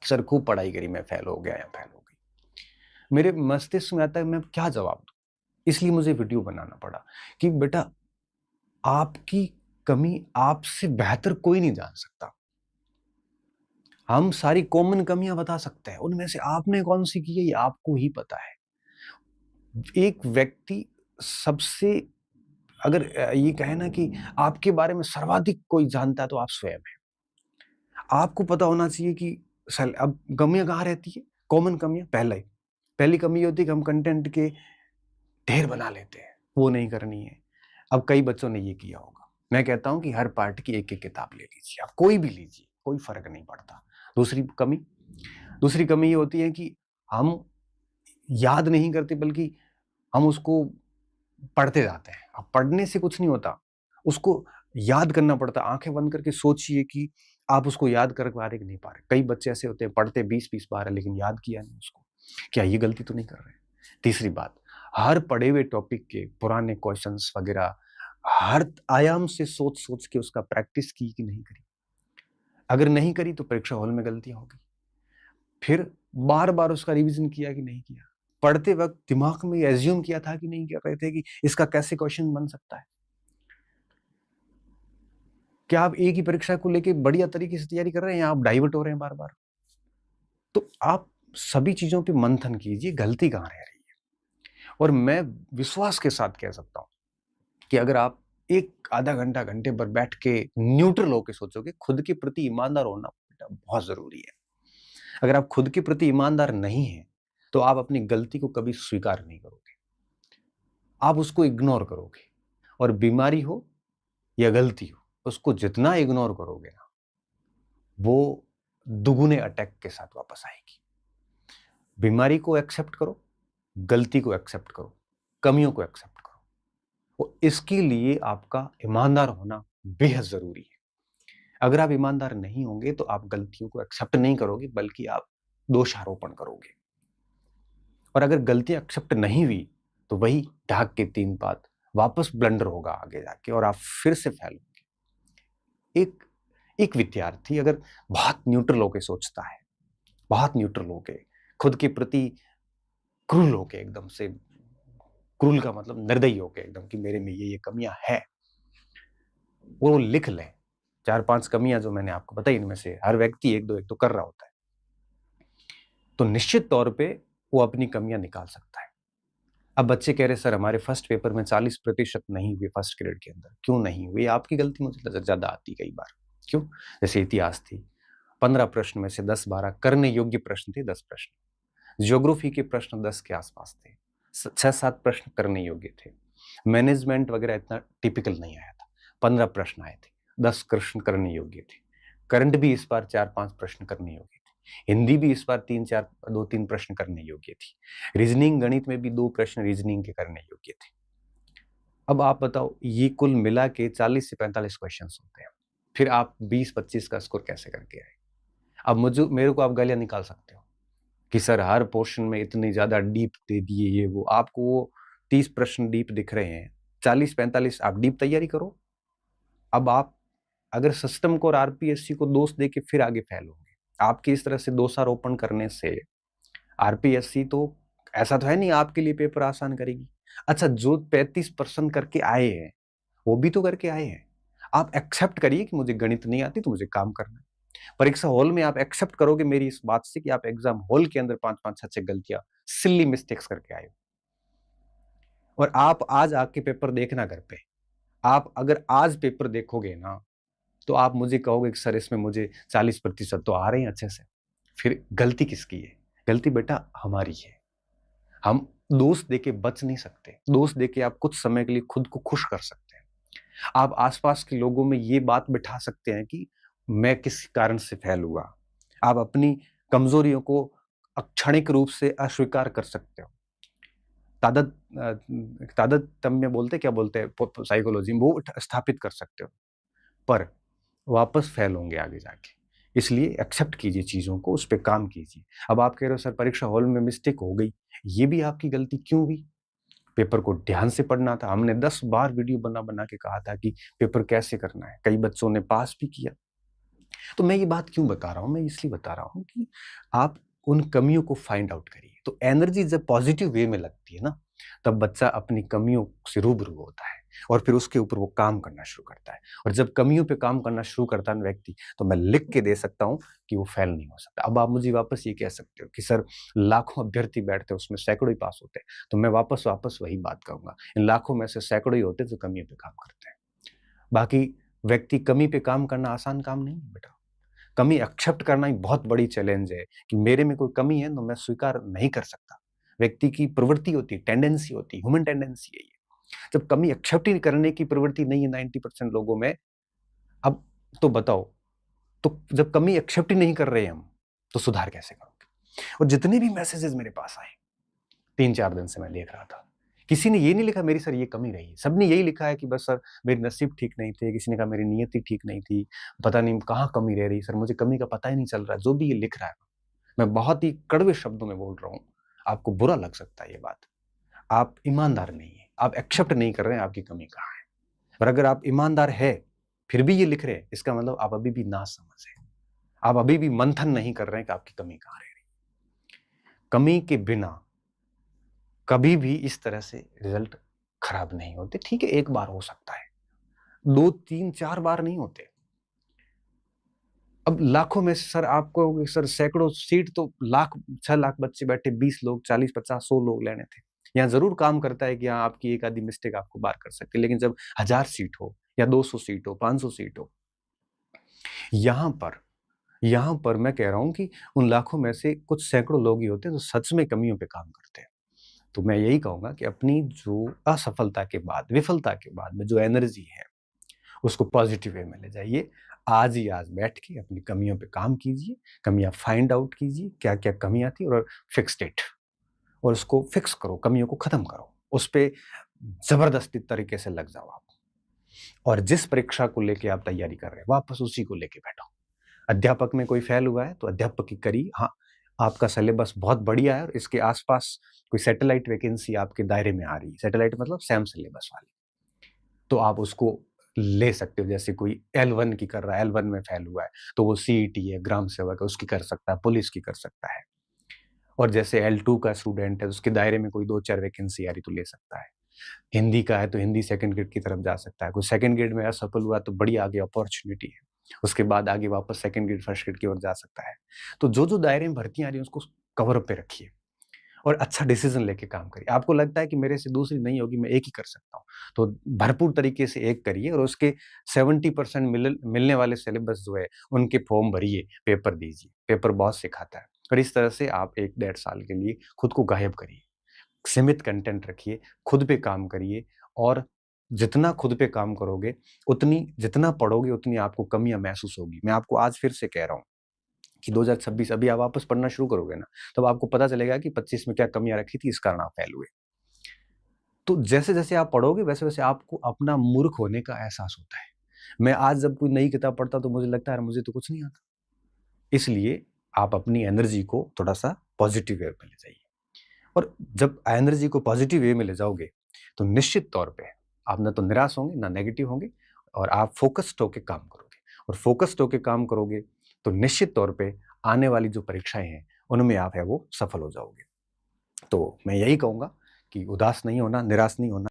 Sir खूब पढ़ाई करी, मैं फेल हो गया या फेल हो गई। मेरे मस्तिष्क में आता है मैं क्या जवाब दूं, इसलिए मुझे वीडियो बनाना पड़ा कि बेटा आपकी कमी आपसे बेहतर कोई नहीं जान सकता। हम सारी कॉमन कमियां बता सकते हैं, उनमें से आपने कौन सी की है ये आपको ही पता है। एक व्यक्ति सबसे, अगर ये कहे ना कि आपके बारे में सर्वाधिक कोई जानता है तो आप स्वयं हैं। आपको पता होना चाहिए कि अब कमियां कहाँ रहती है। कॉमन कमियां, पहली कमी ये होती है कि हम कंटेंट के ढेर बना लेते हैं, वो नहीं करनी है। अब कई बच्चों ने ये किया होगा। मैं कहता हूं कि हर पार्ट की एक एक किताब ले लीजिए, आप कोई भी लीजिए, कोई फर्क नहीं पड़ता। दूसरी कमी ये होती है कि हम याद नहीं करते, बल्कि हम उसको पढ़ते जाते हैं। अब पढ़ने से कुछ नहीं होता, उसको याद करना पड़ता। आंखें बंद करके सोचिए कि आप उसको याद कर पा रहे कि नहीं पा रहे। कई बच्चे ऐसे होते हैं पढ़ते 20-20 बार है लेकिन याद किया नहीं उसको। क्या ये गलती तो नहीं कर रहे? तीसरी बात, हर पढ़े हुए टॉपिक के पुराने क्वेश्चंस वगैरह हर आयाम से सोच सोच के उसका प्रैक्टिस की कि नहीं करी। अगर नहीं करी तो परीक्षा हॉल में गलतियां होगी। फिर बार बार उसका रिवीजन किया कि नहीं किया। पढ़ते वक्त दिमाग में एज्यूम किया था कि नहीं कर रहे थे कि इसका कैसे क्वेश्चन बन सकता है। क्या आप एक ही परीक्षा को लेके बढ़िया तरीके से तैयारी कर रहे हैं या आप डाइवर्ट हो रहे हैं बार बार? तो आप सभी चीजों पे मंथन कीजिए, गलती कहां रह रही है। और मैं विश्वास के साथ कह सकता हूं कि अगर आप एक आधा घंटा घंटे पर बैठ के न्यूट्रल होकर सोचोगे, खुद के प्रति ईमानदार होना बेटा बहुत जरूरी है। अगर आप खुद के प्रति ईमानदार नहीं है तो आप अपनी गलती को कभी स्वीकार नहीं करोगे, आप उसको इग्नोर करोगे। और बीमारी हो या गलती हो, उसको जितना इग्नोर करोगे ना, वो दुगुने अटैक के साथ वापस आएगी। बीमारी को एक्सेप्ट करो, गलती को एक्सेप्ट करो, कमियों को एक्सेप्ट करो। और इसके लिए आपका ईमानदार होना बेहद जरूरी है। अगर आप ईमानदार नहीं होंगे तो आप गलतियों को एक्सेप्ट नहीं करोगे, बल्कि आप दोषारोपण करोगे। और अगर गलतियां एक्सेप्ट नहीं हुई तो वही ढाक के 3 बात वापस ब्लंडर होगा आगे जाके और आप फिर से फेल होंगे। एक विद्यार्थी अगर बहुत न्यूट्रल होके सोचता है, बहुत न्यूट्रल होके, खुद के प्रति क्रूल होके, एकदम से क्रूल का मतलब निर्दयी होके एकदम कि मेरे में ये कमियां है, वो लिख ले 4-5 कमियां जो मैंने आपको बताई, इनमें से हर व्यक्ति एक तो कर रहा होता है, तो निश्चित तौर पे वो अपनी कमियां निकाल सकता है। अब बच्चे कह रहे सर हमारे फर्स्ट पेपर में 40% नहीं हुए फर्स्ट ग्रेड के अंदर, क्यों नहीं हुए? आपकी गलती मुझे ज्यादा आती कई बार। क्यों? जैसे इतिहास थी, 15 प्रश्न में से 10-12 करने योग्य प्रश्न थे, 10 प्रश्न। ज्योग्राफी के प्रश्न 10 के आसपास थे, 6-7 प्रश्न करने योग्य थे। मैनेजमेंट वगैरह इतना टिपिकल नहीं आया था, 15 प्रश्न आए थे, 10 प्रश्न करने योग्य थे। करंट भी इस बार 4-5 प्रश्न करने योग्य थे। हिंदी भी इस बार 3-4 2-3 प्रश्न करने योग्य थी। रीजनिंग गणित में भी 2 प्रश्न रीजनिंग के करने योग्य थे। अब आप बताओ ये कुल मिला के 40 से 45 क्वेश्चन होते हैं। फिर आप 20-25 का स्कोर कैसे करके आए? अब मुझे मेरे को आप गालियां निकाल सकते हो कि सर हर पोर्शन में इतनी ज्यादा डीप दे दिए, ये वो। आपको वो 30 प्रश्न डीप दिख रहे हैं, 40-45 आप डीप तैयारी करो। अब आप अगर सिस्टम को और आरपीएससी को दोष दे के फिर आगे फेल होंगे। आपके इस तरह से दोषारोपण करने से आरपीएससी तो ऐसा तो है नहीं आपके लिए पेपर आसान करेगी। अच्छा, जो 35% करके आए हैं वो भी तो करके आए हैं। आप एक्सेप्ट करिए कि मुझे गणित नहीं आती तो मुझे काम करना है। परीक्षा हॉल में आप एक्सेप्ट करोगे मेरी इस बात से कि आप एग्जाम हॉल के अंदर 5-5 6-6 गलतियां, सिली मिस्टेक्स करके आए हो। और आप आज आके पेपर देखना घर पे, आप अगर आज पेपर देखोगे ना तो आप मुझे कहोगे कि सर इसमें मुझे 40% तो आ रहे हैं अच्छे से। फिर गलती किसकी है? गलती बेटा हमारी है। हम दोस्त देके बच नहीं सकते। दोस्त देके आप कुछ समय के लिए खुद को खुश कर सकते हैं। आप आसपास के लोगों में ये बात बिठा सकते हैं कि मैं किस कारण से फेल हुआ। आप अपनी कमजोरियों को क्षणिक रूप से अस्वीकार कर सकते हो। तादत तादत्म्य बोलते, क्या बोलते हैं साइकोलॉजी में, वो स्थापित कर सकते हो। पर वापस फेल होंगे आगे जाके। इसलिए एक्सेप्ट कीजिए चीजों को, उस पर काम कीजिए। अब आप कह रहे हो सर परीक्षा हॉल में मिस्टेक हो गई, ये भी आपकी गलती क्यों हुई? पेपर को ध्यान से पढ़ना था। हमने 10 बार वीडियो बना बना के कहा था कि पेपर कैसे करना है। कई बच्चों ने पास भी किया, तो मैं ये बात क्यों बता रहा हूँ? मैं इसलिए बता रहा हूँ कि आप उन कमियों को फाइंड आउट करिए। तो एनर्जी जब पॉजिटिव वे में लगती है ना, तब बच्चा अपनी कमियों से रूबरू होता है और फिर उसके ऊपर वो काम करना शुरू करता है। और जब कमियों पे काम करना शुरू करता है ना व्यक्ति, तो मैं लिख के दे सकता हूँ कि वो फेल नहीं हो सकता। अब आप मुझे वापस ये कह सकते हो कि सर लाखों अभ्यर्थी बैठते हैं, उसमें सैकड़ों ही पास होते हैं। तो मैं वापस वही बात कहूँगा, इन लाखों में से सैकड़ों ही होते हैं जो कमियों पे काम करते हैं। बाकी व्यक्ति कमी पे काम करना आसान काम नहीं है बेटा। कमी एक्सेप्ट करना ही बहुत बड़ी चैलेंज है कि मेरे में कोई कमी है तो मैं स्वीकार नहीं कर सकता। व्यक्ति की प्रवृत्ति होती है, टेंडेंसी होती है, ह्यूमन टेंडेंसी है ये। जब कमी एक्सेप्ट ही करने की प्रवृत्ति नहीं है 90% लोगों में, अब तो बताओ, तो जब कमी एक्सेप्ट ही नहीं कर रहे हैं हम, तो सुधार कैसे करोगे? और जितने भी मैसेजेस मेरे पास आए, 3-4 दिन से मैं देख रहा था, किसी ने ये नहीं लिखा मेरी सर ये कमी रही है। सबने यही लिखा है कि बस सर मेरे नसीब ठीक नहीं थे, किसी ने कहा मेरी नियति ठीक नहीं थी, पता नहीं कहाँ कमी रह रही सर, मुझे कमी का पता ही नहीं चल रहा है। जो भी ये लिख रहा है, मैं बहुत ही कड़वे शब्दों में बोल रहा हूँ, आपको बुरा लग सकता है ये बात। आप ईमानदार नहीं है, आप एक्सेप्ट नहीं कर रहे हैं आपकी कमी कहाँ है। और अगर आप ईमानदार है, फिर भी ये लिख रहे हैं, इसका मतलब आप अभी भी नासमझ हैं। आप अभी भी मंथन नहीं कर रहे हैं कि आपकी कमी कहाँ रह रही है। कमी के बिना कभी भी इस तरह से रिजल्ट खराब नहीं होते। ठीक है, एक बार हो सकता है, 2, 3, 4 बार नहीं होते। अब लाखों में से सर आप कहोगे सर सैकड़ों सीट तो 6 लाख बच्चे बैठे, 20 लोग, 40, 50, 100 लोग लेने थे। यहाँ जरूर काम करता है कि हाँ आपकी एक आधी मिस्टेक आपको बार कर सकती है, लेकिन जब 1000 सीट हो या 200 सीट हो, 500 सीट हो, यहाँ पर मैं कह रहा हूं कि उन लाखों में से कुछ सैकड़ों लोग ही होते हैं जो सच में कमियों पे काम करते हैं। तो मैं यही कहूंगा कि अपनी जो असफलता के बाद, विफलता के बाद में जो एनर्जी है, उसको पॉजिटिव वे में ले जाइए। आज ही आज बैठ के अपनी कमियों पे काम कीजिए, कमियां फाइंड आउट कीजिए, क्या क्या कमियां थी, और फिक्स इट, और उसको फिक्स करो, कमियों को खत्म करो, उस पे जबरदस्ती तरीके से लग जाओ आप। और जिस परीक्षा को लेके आप तैयारी कर रहे हैं, वापस उसी को लेके बैठो। अध्यापक में कोई फेल हुआ है तो अध्यापक की करिए। हाँ, आपका सिलेबस बहुत बढ़िया है और इसके आसपास कोई सैटेलाइट वैकेंसी आपके दायरे में आ रही है, सैटेलाइट मतलब सेम सिलेबस वाली, तो आप उसको ले सकते हो। जैसे कोई L1 की कर रहा है, L1 में फेल हुआ है, तो वो CET है, ग्राम सेवक है, उसकी कर सकता है, पुलिस की कर सकता है। और जैसे L2 का स्टूडेंट है, उसके दायरे में कोई 2-4 वैकेंसी आ रही तो ले सकता है। हिंदी का है तो हिंदी सेकंड ग्रेड की तरफ जा सकता है। कोई सेकंड ग्रेड में असफल हुआ तो बड़ी आगे अपॉर्चुनिटी है, उसके बाद आगे वापस सेकंड ग्रेड फर्स्ट ग्रेड की ओर जा सकता है। तो जो जो दायरे में भर्तियां आ रही है उसको कवर अप पे रखिए और अच्छा डिसीजन लेके काम करिए। आपको लगता है कि मेरे से दूसरी नहीं होगी, मैं एक ही कर सकता हूँ, तो भरपूर तरीके से एक करिए और उसके 70% मिलने वाले सिलेबस जो है उनके फॉर्म भरिए, पेपर दीजिए। पेपर बहुत सिखाता है और इस तरह से आप 1-1.5 साल के लिए खुद को गायब करिए। सीमित कंटेंट रखिए, खुद पे काम करिए और जितना खुद पे काम करोगे, जितना पढ़ोगे उतनी आपको कमियाँ महसूस होगी। मैं आपको आज फिर से कह रहा हूँ कि 2026 अभी आप वापस पढ़ना शुरू करोगे ना, तब आपको पता चलेगा कि 25 में क्या कमियाँ रखी थी, इस कारण आप फेल हुए। तो जैसे-जैसे आप पढ़ोगे वैसे-वैसे आपको अपना मूर्ख होने का एहसास होता है। मैं आज जब कोई नई किताब पढ़ता हूँ तो मुझे लगता है यार मुझे तो कुछ नहीं आता। इसलिए आप अपनी एनर्जी को थोड़ा-सा पॉजिटिव वे में ले जाइए। और जब एनर्जी को पॉजिटिव वे में ले जाओगे, तो निश्चित तौर पे आप ना तो निराश होंगे, ना नेगेटिव होंगे और आप फ़ोकस्ड होके काम करोगे। और फ़ोकस्ड होके काम करोगे, तो निश्चित तौर पे आने वाली जो परीक्षाएँ हैं, उनमें आप है वो सफल हो जाओगे। तो मैं यही कहूँगा कि उदास नहीं होना, निराश नहीं होना।